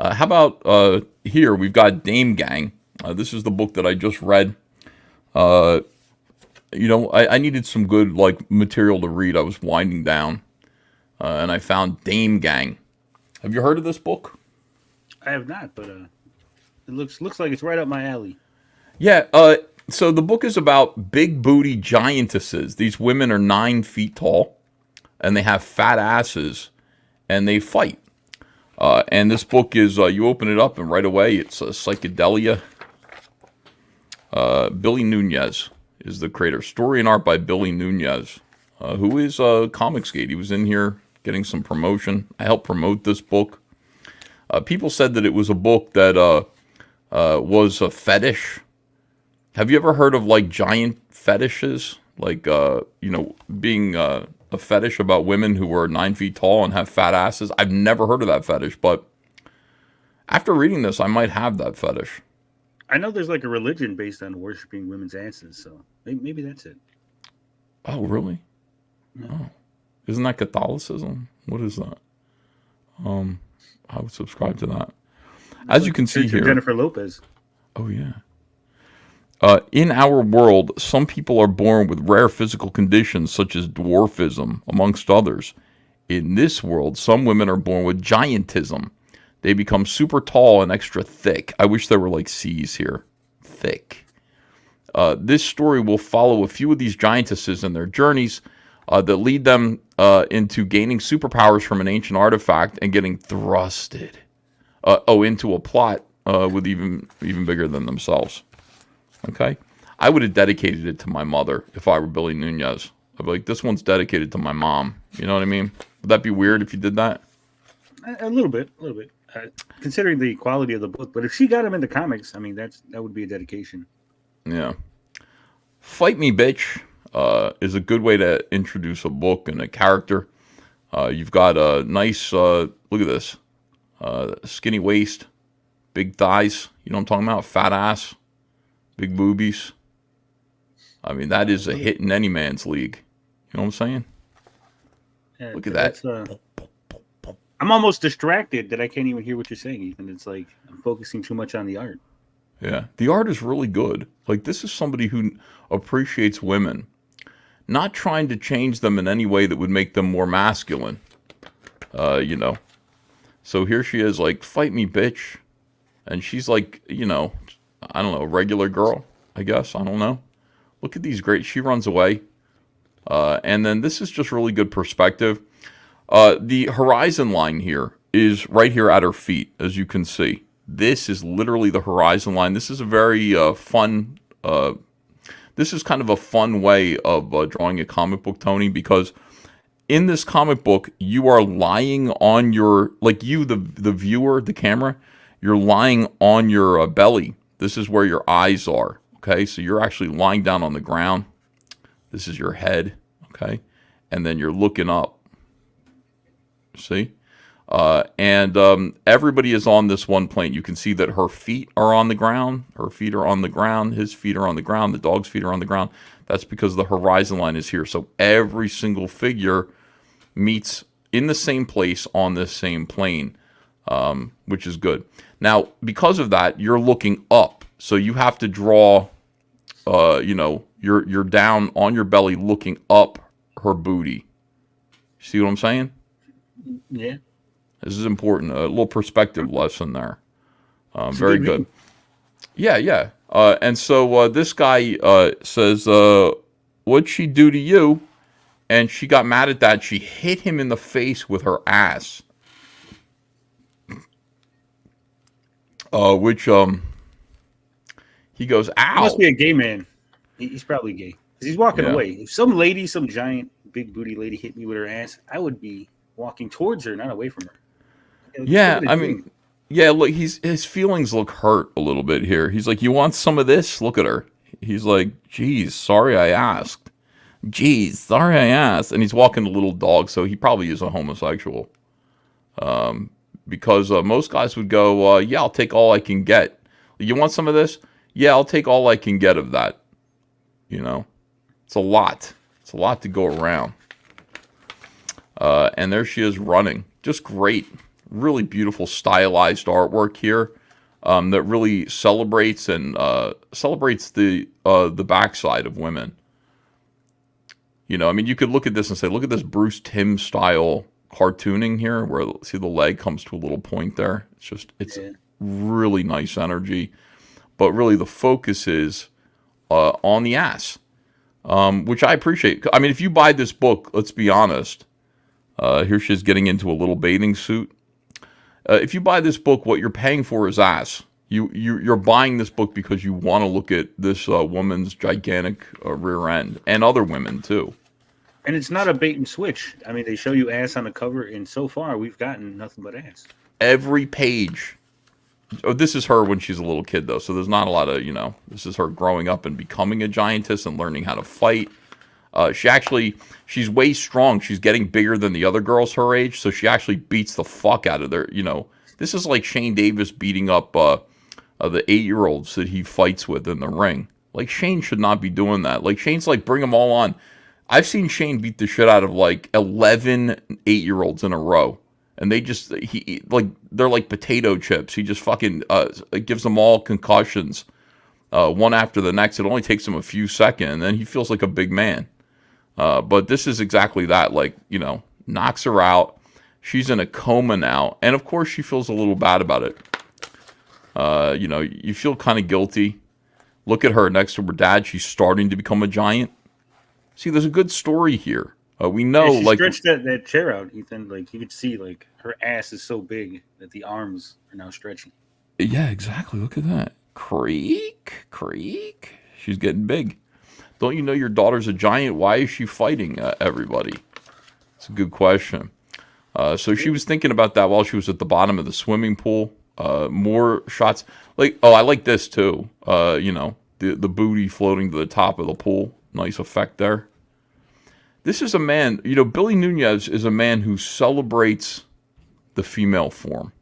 How about here? We've got Dame Gang. This is the book that I just read. Uh, I needed some good like material to read. I was winding down, and I found Dame Gang. Have you heard of this book? I have not, but it looks like it's right up my alley. Yeah. So the book is about big booty giantesses. These women are 9 feet tall, and they have fat asses, and they fight. And this book is you open it up, and right away it's a psychedelia. Billy Nunez is the creator. Story and art by Billy Nunez, who is Comicsgate. He was in here getting some promotion. I helped promote this book. People said that it was a book that was a fetish. Have you ever heard of like giant fetishes? Like, being a fetish about women who are 9 feet tall and have fat asses? I've never heard of that fetish, but after reading this, I might have that fetish. I know there's like a religion based on worshiping women's asses, so maybe that's it. Oh, really? Yeah. Oh, isn't that Catholicism? What is that? I would subscribe to that. It's As you like the can see Church of here. Jennifer Lopez. Oh, yeah. In our world, some people are born with rare physical conditions such as dwarfism, amongst others. In this world, some women are born with giantism. They become super tall and extra thick. I wish there were like C's here. Thick. This story will follow a few of these giantesses and their journeys that lead them into gaining superpowers from an ancient artifact and getting thrusted into a plot with even bigger than themselves. Okay? I would have dedicated it to my mother if I were Billy Nunez. I'd be like, this one's dedicated to my mom. You know what I mean? Would that be weird if you did that? A little bit, a little bit. Considering the quality of the book, but if she got him into comics, I mean, that would be a dedication. Yeah. Fight Me, Bitch is a good way to introduce a book and a character. You've got a nice, look at this, skinny waist, big thighs. You know what I'm talking about? Fat ass, big boobies. I mean, that is a hit in any man's league. You know what I'm saying? Yeah, Look at that. I'm almost distracted that I can't even hear what you're saying. Even it's like I'm focusing too much on the art. Yeah. The art is really good. Like, this is somebody who appreciates women, not trying to change them in any way that would make them more masculine. You know. So here she is, like, fight me, bitch. And she's like, I don't know, regular girl, I guess. I don't know. Look at these great. She runs away. And then this is just really good perspective. The horizon line here is right here at her feet, as you can see. This is literally the horizon line. This is a very fun. This is kind of a fun way of drawing a comic book, Tony, because in this comic book, you are lying on your, like you, the viewer, the camera, you're lying on your belly. This is where your eyes are. Okay, so you're actually lying down on the ground. This is your head. Okay, and then you're looking up. See? And everybody is on this one plane. You can see that her feet are on the ground. Her feet are on the ground. His feet are on the ground. The dog's feet are on the ground. That's because the horizon line is here. So every single figure meets in the same place on this same plane, which is good. Now, because of that, you're looking up. So you have to draw, you're down on your belly looking up her booty. See what I'm saying? Yeah. This is important. A little perspective lesson there. Very good. Yeah, yeah. And so this guy says, what'd she do to you? And she got mad at that. She hit him in the face with her ass. Which he goes, ow. He must be a gay man. He's probably gay. Because he's walking away. If some lady, some giant big booty lady hit me with her ass, I would be walking towards her, not away from her. Yeah, I mean, yeah, look, his feelings look hurt a little bit here. He's like, you want some of this? Look at her. He's like, geez, sorry I asked. Geez, sorry I asked. And he's walking a little dog, so he probably is a homosexual. Because most guys would go, yeah, I'll take all I can get. You want some of this? Yeah, I'll take all I can get of that. You know, it's a lot. It's a lot to go around. And there she is running. Just great. really beautiful stylized artwork here that really celebrates the backside of women. You know, I mean, you could look at this and say, look at this Bruce Timm style cartooning here, where see the leg comes to a little point there. It's really nice energy, but really the focus is on the ass, which I appreciate. I mean, if you buy this book, let's be honest. Here she's getting into a little bathing suit. If you buy this book, what you're paying for is ass. You're buying this book because you want to look at this woman's gigantic rear end, and other women too. And it's not a bait and switch. I mean, they show you ass on the cover, and so far we've gotten nothing but ass. Every page. Oh, this is her when she's a little kid, though, so there's not a lot of, this is her growing up and becoming a giantess and learning how to fight. She's way strong. She's getting bigger than the other girls her age, so she actually beats the fuck out of their, This is like Shane Davis beating up the 8-year-olds that he fights with in the ring. Like, Shane should not be doing that. Like, Shane's like, bring them all on. I've seen Shane beat the shit out of like 11 8-year-olds in a row. And they just, they're like potato chips. He just fucking gives them all concussions, one after the next. It only takes him a few seconds, and then he feels like a big man. But this is exactly that. Like, knocks her out. She's in a coma now. And of course, she feels a little bad about it. You feel kind of guilty. Look at her next to her dad. She's starting to become a giant. See, there's a good story here. We know, she stretched that chair out, Ethan. Like, you could see, like, her ass is so big that the arms are now stretching. Yeah, exactly. Look at that. Creak. She's getting big. Don't you know your daughter's a giant? Why is she fighting everybody? It's a good question. So she was thinking about that while she was at the bottom of the swimming pool. More shots. Like, I like this too. The booty floating to the top of the pool. Nice effect there. This is a man, Billy Nunez is a man who celebrates the female form.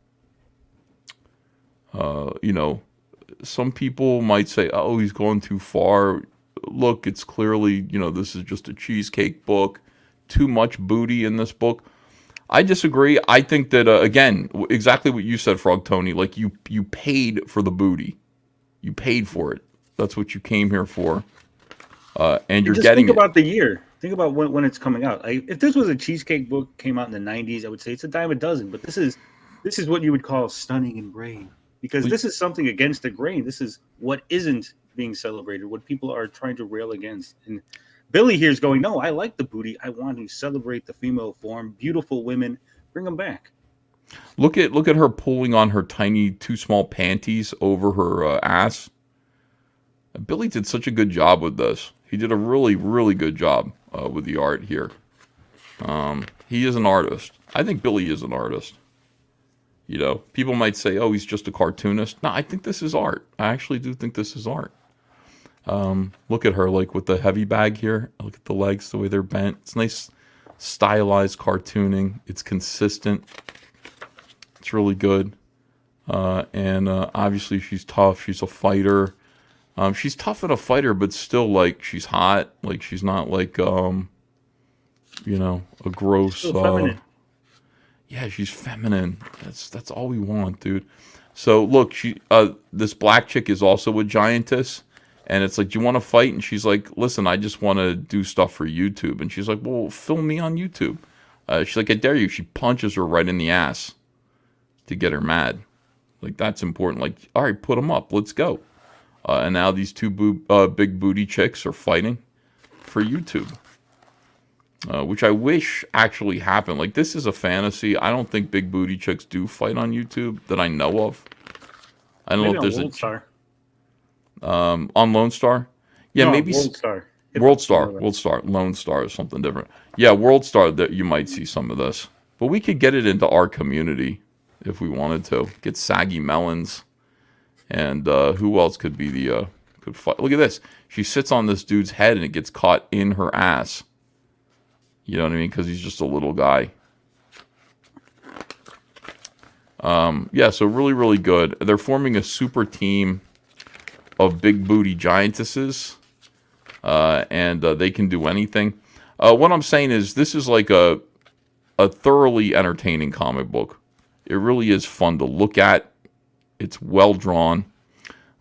Some people might say, oh, he's going too far. Look, it's clearly, this is just a cheesecake book. Too much booty in this book. I disagree. I think that, again, exactly what you said, Frog Tony, like you paid for the booty. You paid for it. That's what you came here for. And you're getting think about the year. Think about when it's coming out. If this was a cheesecake book, came out in the 90s, I would say it's a dime a dozen. But this is what you would call stunning and brave, because this is something against the grain. This is what isn't being celebrated, what people are trying to rail against. And Billy here is going, no, I like the booty. I want to celebrate the female form. Beautiful women, bring them back. Look at her pulling on her tiny, too small panties over her ass. Billy did such a good job with this. He did a really, really good job with the art here. He is an artist. I think Billy is an artist. People might say, oh, he's just a cartoonist. No, I think this is art. I actually do think this is art. Look at her, like, with the heavy bag here. Look at the legs, the way they're bent. It's nice, stylized cartooning. It's consistent. It's really good. And obviously she's tough. She's a fighter. She's tough and a fighter, but still, like, she's hot. Like, she's not like, a gross. Yeah, she's feminine. That's all we want, dude. So look, this black chick is also a giantess, and it's like, do you want to fight? And she's like, listen, I just want to do stuff for YouTube. And she's like, well, film me on YouTube. She's like, I dare you. She punches her right in the ass to get her mad. Like, that's important. Like, all right, put them up. Let's go. And now these two big booty chicks are fighting for YouTube, which I wish actually happened. Like, this is a fantasy. I don't think big booty chicks do fight on YouTube that I know of. I don't know if there's Lone Star. On Lone Star. Yeah, no, maybe World Star, Lone Star is something different. Yeah, World Star, that you might see some of this, but we could get it into our community if we wanted to. Get Saggy Melons. And who else could be the could fight? Look at this. She sits on this dude's head and it gets caught in her ass. You know what I mean? Because he's just a little guy. Yeah, so really, really good. They're forming a super team of big booty giantesses. And they can do anything. What I'm saying is this is like a thoroughly entertaining comic book. It really is fun to look at. It's well drawn.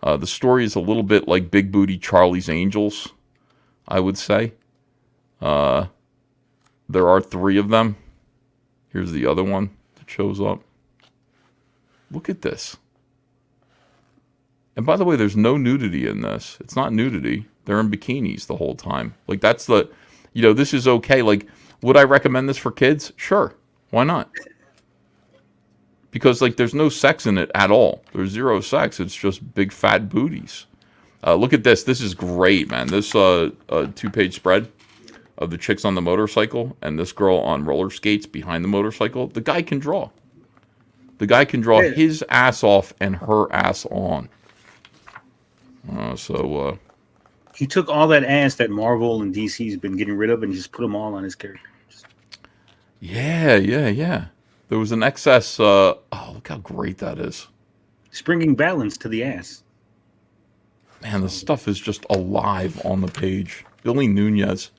The story is a little bit like Big Booty Charlie's Angels, I would say. There are 3 of them. Here's the other one that shows up. Look at this. And by the way, there's no nudity in this. It's not nudity. They're in bikinis the whole time. Like, that's the, this is okay. Like, would I recommend this for kids? Sure. Why not? Because, like, there's no sex in it at all. There's 0 sex. It's just big fat booties. Look at this. This is great, man. This 2-page spread of the chicks on the motorcycle and this girl on roller skates behind the motorcycle. The guy can draw. The guy can draw his ass off and her ass on. He took all that ass that Marvel and DC's been getting rid of and just put them all on his characters. Yeah. There was an excess. Look how great that is. It's bringing balance to the ass. Man, the stuff is just alive on the page. Billy Nunez.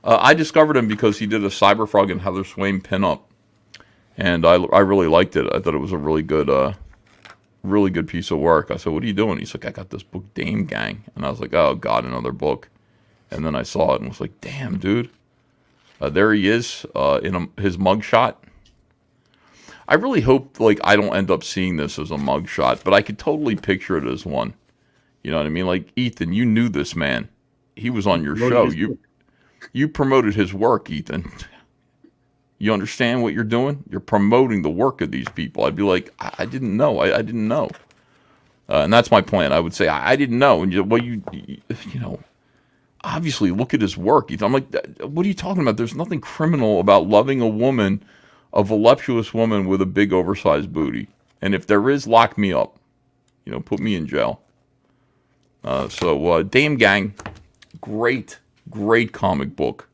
I discovered him because he did a Cyberfrog and Heather Swain pinup, and I really liked it. I thought it was a really good piece of work. I said, "What are you doing?" He's like, "I got this book, Dame Gang," and I was like, "Oh God, another book." And then I saw it and was like, "Damn, dude." There he is in his mugshot. I really hope I don't end up seeing this as a mugshot, but I could totally picture it as one. You know what I mean? Like, Ethan, you knew this man. He was on your show. You promoted his work, Ethan. You understand what you're doing? You're promoting the work of these people. I'd be like, I didn't know. I didn't know. And that's my plan. I would say, I didn't know. And obviously look at his work. I'm like, what are you talking about? There's nothing criminal about loving a woman, a voluptuous woman with a big oversized booty. And if there is, lock me up. Put me in jail. Dame Gang, great comic book.